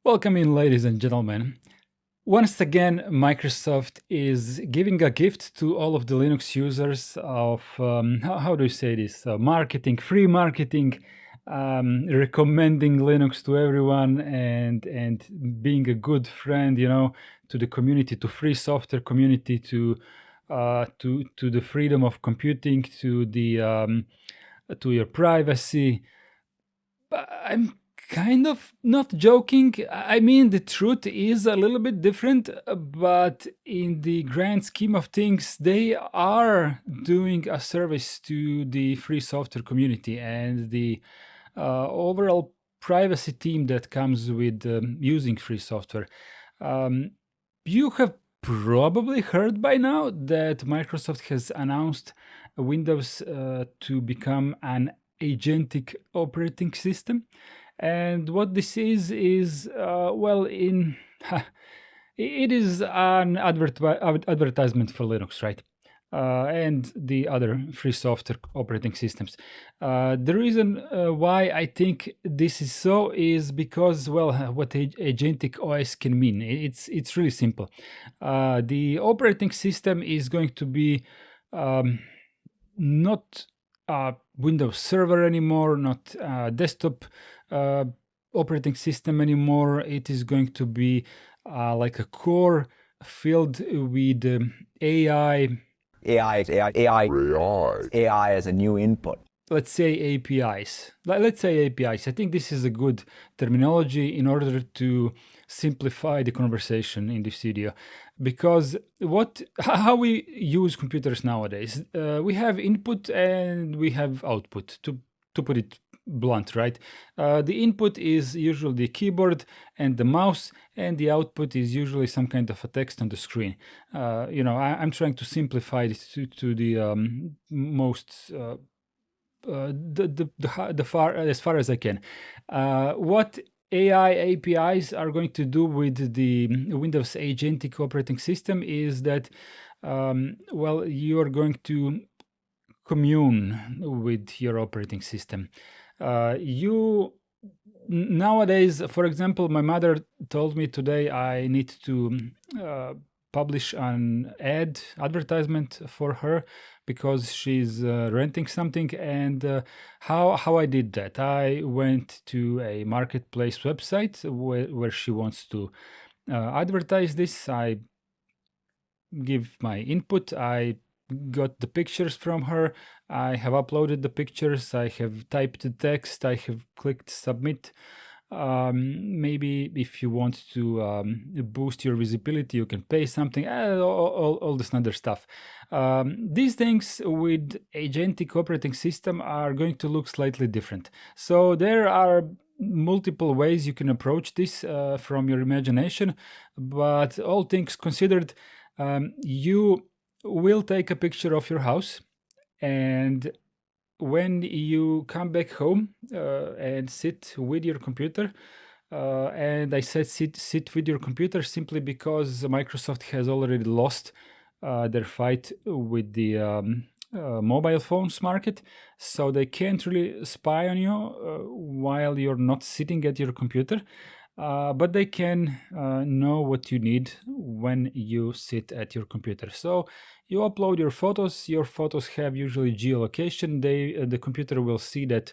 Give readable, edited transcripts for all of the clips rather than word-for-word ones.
Welcome in, ladies and gentlemen. Once again, Microsoft is giving a gift to all of the Linux users of, how do you say this, marketing, free marketing, recommending Linux to everyone and being a good friend, to the community, to free software community, to the freedom of computing, to your privacy. I'm kind of not joking. I mean, the truth is a little bit different, but in the grand scheme of things, they are doing a service to the free software community and the overall privacy team that comes with using free software. You have probably heard by now that Microsoft has announced Windows to become an agentic operating system. And what this is well, it is an advertisement for Linux, right? And the other free software operating systems. The reason why I think this is so is because, well, what Agentic OS can mean. It's really simple. The operating system is going to be not a Windows Server anymore, not a desktop operating system anymore. It is going to be like a core filled with AI. AI as a new input. Let's say APIs. Let's say APIs. I think this is a good terminology in order to simplify the conversation in this video, because how we use computers nowadays, we have input and we have output. To put it blunt, right? The input is usually the keyboard and the mouse, and the output is usually some kind of a text on the screen. I'm trying to simplify it to the most. As far as I can. What AI APIs are going to do with the Windows Agentic operating system is that, you are going to commune with your operating system. Nowadays, for example, my mother told me today I need to publish an advertisement for her because she's renting something. And how I did that, I went to a marketplace website where she wants to advertise this. I give my input, I got the pictures from her, I have uploaded the pictures, I have typed the text, I have clicked submit. Maybe if you want to boost your visibility, you can pay something, all this other stuff. These things with agentic operating system are going to look slightly different. So there are multiple ways you can approach this from your imagination, but all things considered, you will take a picture of your house, and when you come back home and sit with your computer, and I said sit with your computer simply because Microsoft has already lost their fight with the mobile phones market, so they can't really spy on you while you're not sitting at your computer. But they can know what you need when you sit at your computer. So you upload your photos. Your photos have usually geolocation. The computer will see that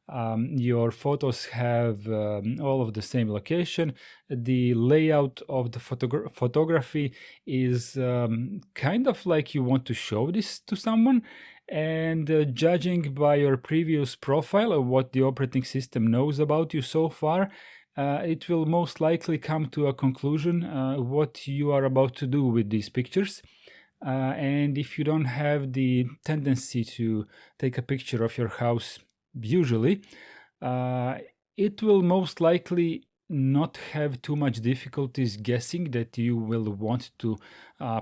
your photos have all of the same location. The layout of the photography is kind of like you want to show this to someone. And judging by your previous profile of what the operating system knows about you so far, it will most likely come to a conclusion what you are about to do with these pictures. And if you don't have the tendency to take a picture of your house usually, it will most likely not have too much difficulties guessing that you will want to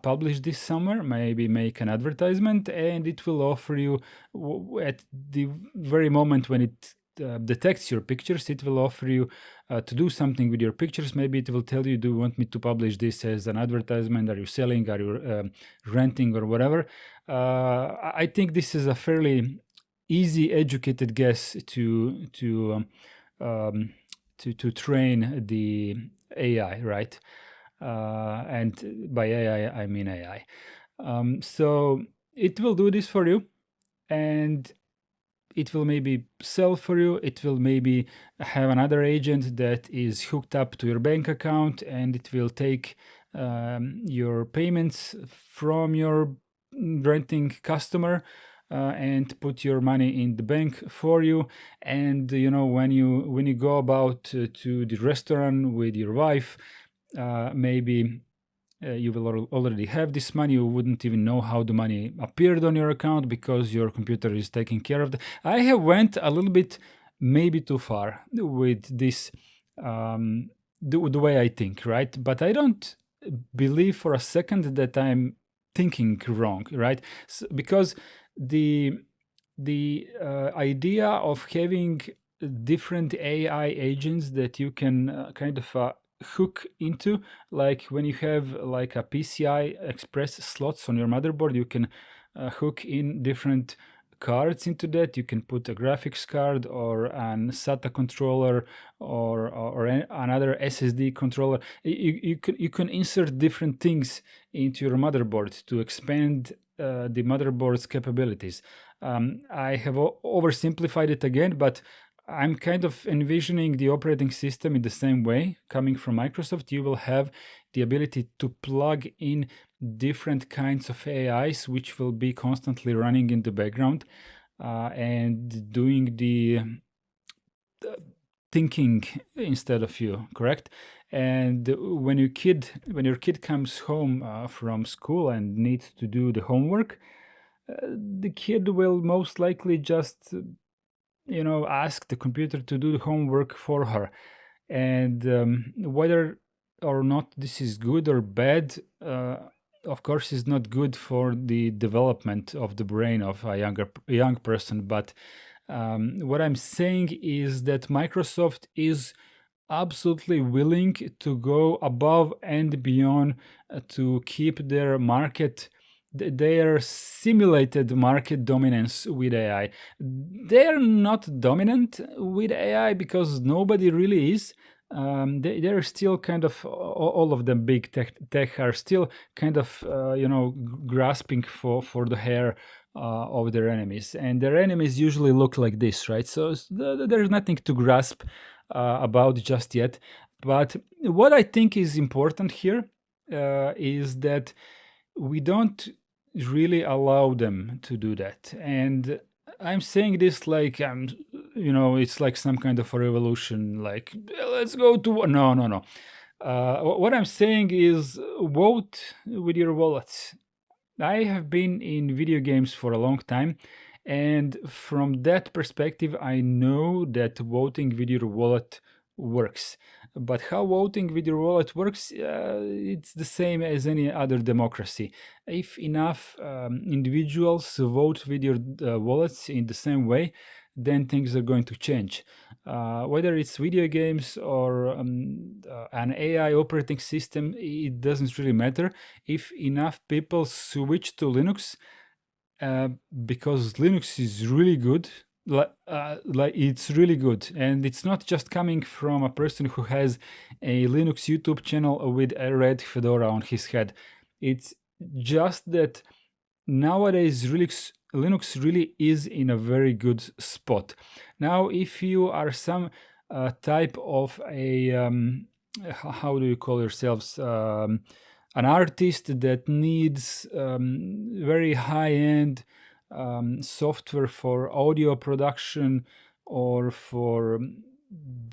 publish this somewhere, maybe make an advertisement, and it will offer you at the very moment when it detects your pictures, it will offer you to do something with your pictures. Maybe it will tell you, do you want me to publish this as an advertisement? Are you selling? Are you renting or whatever? I think this is a fairly easy, educated guess to to train the AI, right? And by AI, I mean AI. So it will do this for you, and it will maybe sell for you. It will maybe have another agent that is hooked up to your bank account, and it will take your payments from your renting customer and put your money in the bank for you. And when you go about to the restaurant with your wife, maybe you will already have this money. You wouldn't even know how the money appeared on your account because your computer is taking care of it. I have went a little bit maybe too far with this, the way I think, right? But I don't believe for a second that I'm thinking wrong, right? Because the idea of having different AI agents that you can kind of hook into, like when you have like a PCI Express slots on your motherboard, you can hook in different cards into that. You can put a graphics card or an SATA controller or another SSD controller. You can insert different things into your motherboard to expand the motherboard's capabilities. I have oversimplified it again, but I'm kind of envisioning the operating system in the same way. Coming from Microsoft, you will have the ability to plug in different kinds of AIs, which will be constantly running in the background and doing the thinking instead of you, correct? And when your kid comes home from school and needs to do the homework, the kid will most likely just ask the computer to do the homework for her. And whether or not this is good or bad, of course, is not good for the development of the brain of a young person. But what I'm saying is that Microsoft is absolutely willing to go above and beyond to keep their simulated market dominance with AI. They're not dominant with AI because nobody really is. They're still kind of, all of them big tech are still kind of grasping for the hair of their enemies, and their enemies usually look like this, right? So there's nothing to grasp about just yet. But what I think is important here is that we don't really allow them to do that. And I'm saying this like it's like some kind of a revolution, like let's go to no. What I'm saying is vote with your wallets. I have been in video games for a long time, and from that perspective, I know that voting with your wallet works. But how voting with your wallet works, it's the same as any other democracy. If enough individuals vote with your wallets in the same way, then things are going to change. Whether it's video games or an AI operating system, it doesn't really matter. If enough people switch to Linux, because Linux is really good, like it's really good, and it's not just coming from a person who has a Linux YouTube channel with a red fedora on his head. It's just that nowadays Linux really is in a very good spot. Now, if you are some type of a how do you call yourselves, an artist that needs very high-end software for audio production, or for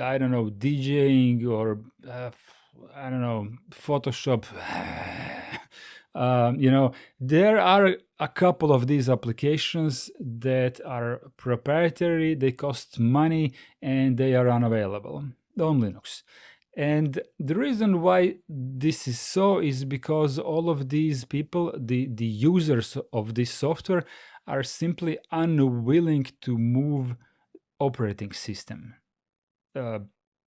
I don't know, DJing, or I don't know, Photoshop. There are a couple of these applications that are proprietary, they cost money, and they are unavailable on Linux. And the reason why this is so is because all of these people, the users of this software, are simply unwilling to move operating system.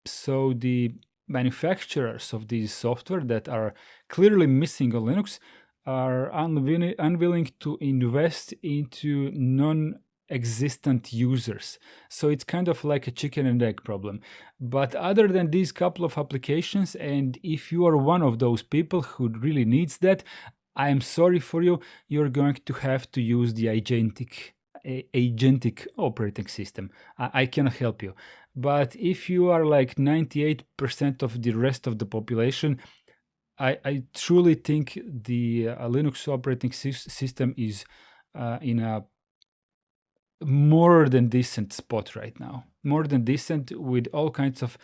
So the manufacturers of these software that are clearly missing on Linux are unwilling to invest into existent users. So it's kind of like a chicken and egg problem. But other than these couple of applications, and if you are one of those people who really needs that, I am sorry for you. You're going to have to use the agentic operating system. I cannot help you. But if you are like 98% of the rest of the population, I truly think the Linux operating system is in a more than decent spot right now. More than decent with all kinds of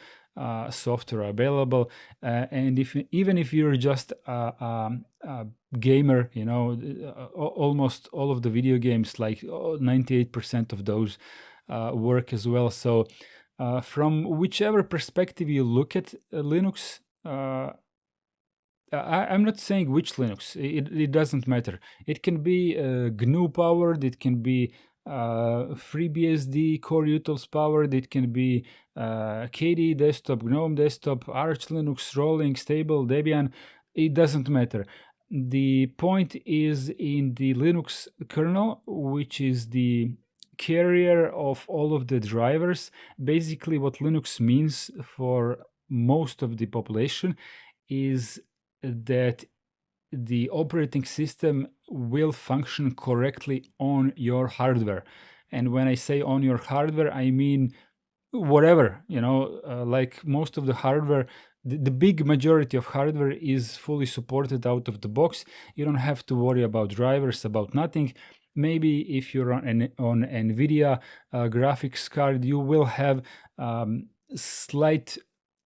software available. And even if you're just a gamer, you know, almost all of the video games, like 98% of those work as well. So from whichever perspective you look at Linux, I'm not saying which Linux. It doesn't matter. It can be GNU powered. It can be FreeBSD Core Utils powered. It can be KDE desktop, GNOME desktop, Arch Linux, Rolling, Stable, Debian. It doesn't matter. The point is in the Linux kernel, which is the carrier of all of the drivers. Basically, what Linux means for most of the population is that the operating system will function correctly on your hardware. And when I say on your hardware, I mean whatever, you know, like most of the hardware, the big majority of hardware is fully supported out of the box. You don't have to worry about drivers, about nothing. Maybe if you're on NVIDIA graphics card, you will have slight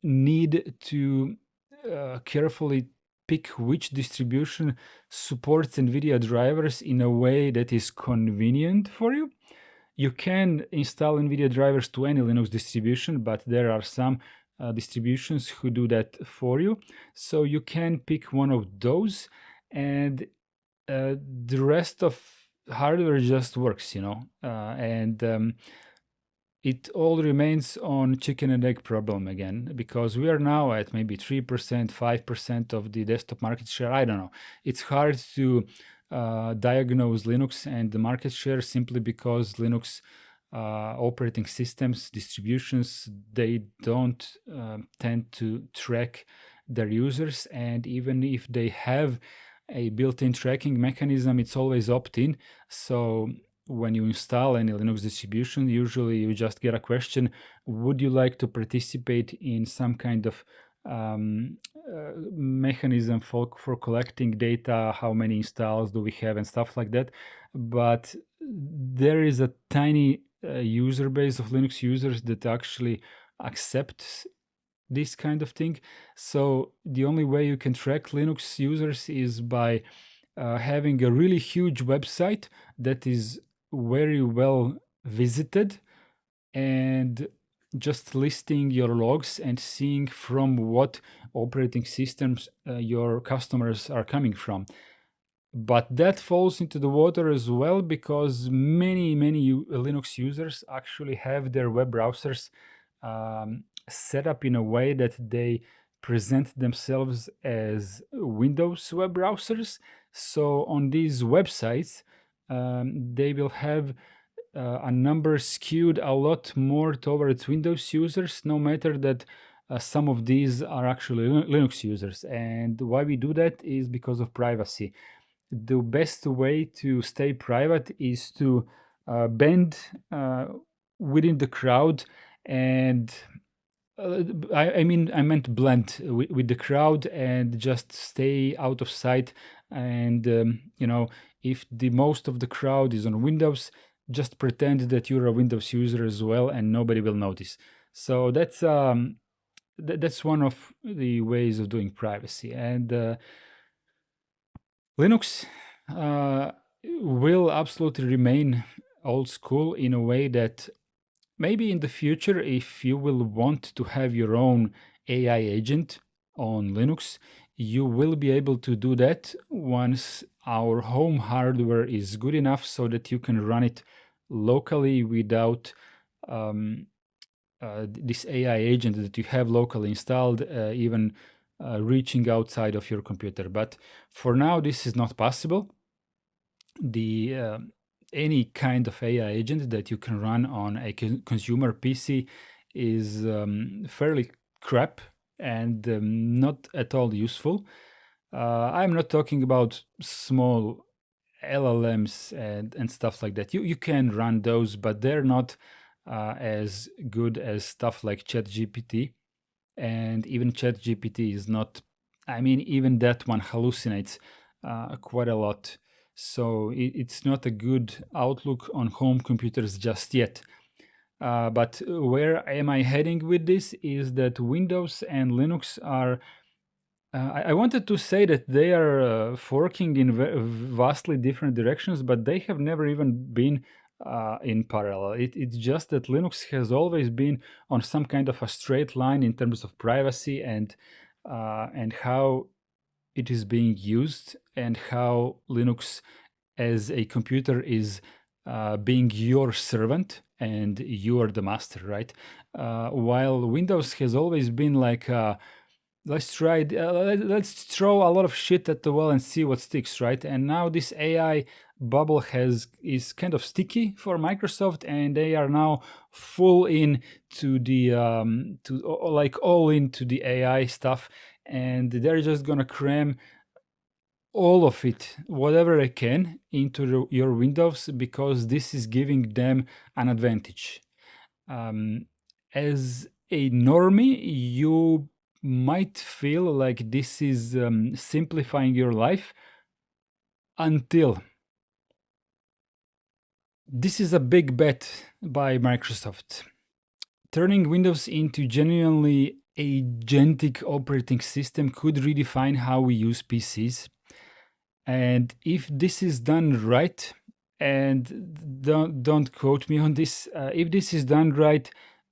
need to carefully pick which distribution supports NVIDIA drivers in a way that is convenient for you. You can install NVIDIA drivers to any Linux distribution, but there are some distributions who do that for you. So you can pick one of those, and the rest of hardware just works, you know. It all remains on chicken and egg problem again, because we are now at maybe 3%, 5% of the desktop market share. I don't know. It's hard to diagnose Linux and the market share simply because Linux operating systems, distributions, they don't tend to track their users. And even if they have a built-in tracking mechanism, it's always opt-in. So when you install any Linux distribution, usually you just get a question, would you like to participate in some kind of mechanism for collecting data, how many installs do we have and stuff like that. But there is a tiny user base of Linux users that actually accepts this kind of thing. So the only way you can track Linux users is by having a really huge website that is very well visited, and just listing your logs and seeing from what operating systems your customers are coming from. But that falls into the water as well, because many Linux users actually have their web browsers set up in a way that they present themselves as Windows web browsers. So on these websites, they will have a number skewed a lot more towards Windows users, no matter that some of these are actually Linux users. And why we do that is because of privacy. The best way to stay private is to bend within the crowd, and I meant blend with the crowd and just stay out of sight. And you know, if the most of the crowd is on Windows, just pretend that you're a Windows user as well, and nobody will notice. So that's one of the ways of doing privacy. And Linux will absolutely remain old school in a way that maybe in the future, if you will want to have your own AI agent on Linux, you will be able to do that once our home hardware is good enough so that you can run it locally without this AI agent that you have locally installed, even reaching outside of your computer. But for now, this is not possible. The any kind of AI agent that you can run on a consumer PC is fairly crap and not at all useful. I'm not talking about small LLMs and stuff like that. You can run those, but they're not as good as stuff like ChatGPT. And even ChatGPT is not, I mean, even that one hallucinates quite a lot. So it's not a good outlook on home computers just yet. But where am I heading with this is that Windows and Linux are I wanted to say that they are forking in vastly different directions, but they have never even been in parallel. It's just that Linux has always been on some kind of a straight line in terms of privacy and how it is being used and how Linux as a computer is being your servant and you are the master, right? While Windows has always been like let's try let's throw a lot of shit at the wall and see what sticks, right? And now this AI bubble is kind of sticky for Microsoft, and they are now full in to the like all into the AI stuff, and they're just gonna cram all of it, whatever they can, into your Windows because this is giving them an advantage. As a normie, you might feel like this is simplifying your life until this is a big bet by Microsoft. Turning Windows into genuinely agentic operating system could redefine how we use PCs. And if this is done right, and don't quote me on this, if this is done right,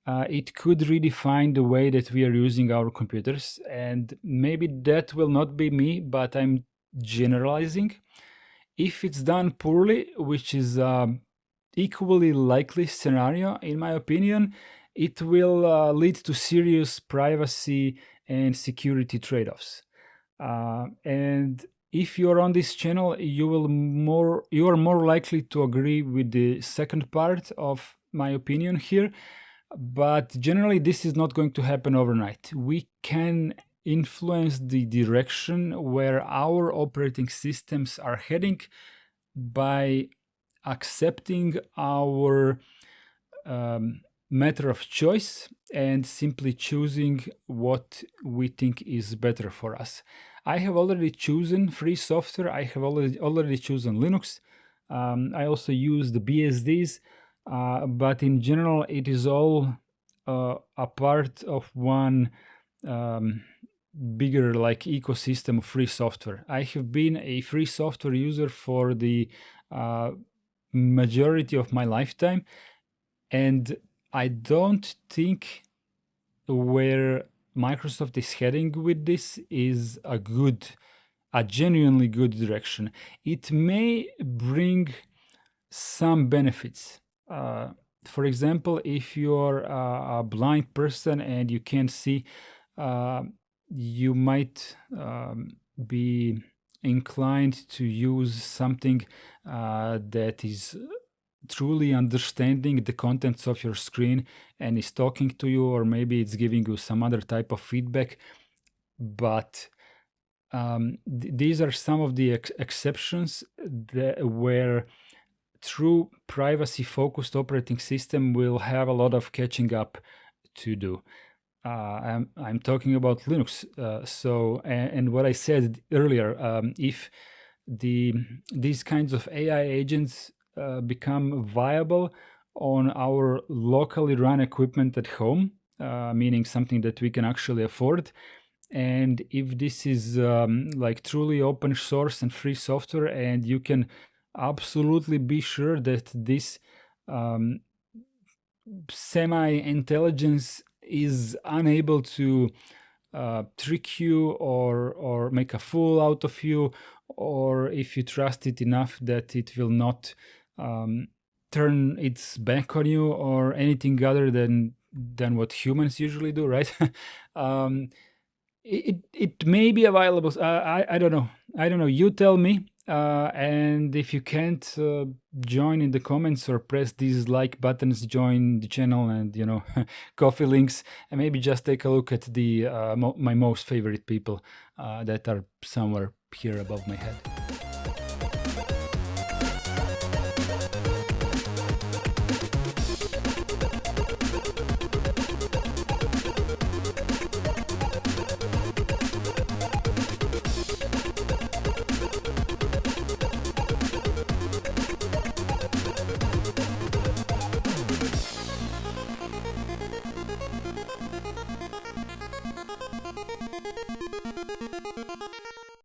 it could redefine the way that we are using our computers. And maybe that will not be me, but I'm generalizing. If it's done poorly, which is equally likely scenario, in my opinion, it will lead to serious privacy and security trade-offs. And if you're on this channel, you are more likely to agree with the second part of my opinion here. But generally, this is not going to happen overnight. We can influence the direction where our operating systems are heading by accepting our matter of choice and simply choosing what we think is better for us. I have already chosen free software. I have already chosen Linux. I also use the BSDs, but in general, it is all a part of one bigger like ecosystem of free software. I have been a free software user for the majority of my lifetime, and I don't think where Microsoft is heading with this is a genuinely good direction. It may bring some benefits. For example, if you're a blind person and you can't see, you might be inclined to use something that is truly understanding the contents of your screen and is talking to you, or maybe it's giving you some other type of feedback. But these are some of the exceptions where true privacy focused operating system will have a lot of catching up to do. I'm talking about Linux. And what I said earlier, if these kinds of AI agents become viable on our locally run equipment at home, meaning something that we can actually afford, and if this is like truly open source and free software, and you can absolutely be sure that this semi-intelligence is unable to trick you or make a fool out of you, or if you trust it enough that it will not turn its back on you or anything other than what humans usually do, right? It may be available. I don't know. You tell me. And if you can't join in the comments or press these like buttons, join the channel and, you know, coffee links, and maybe just take a look at the my most favorite people that are somewhere here above my head.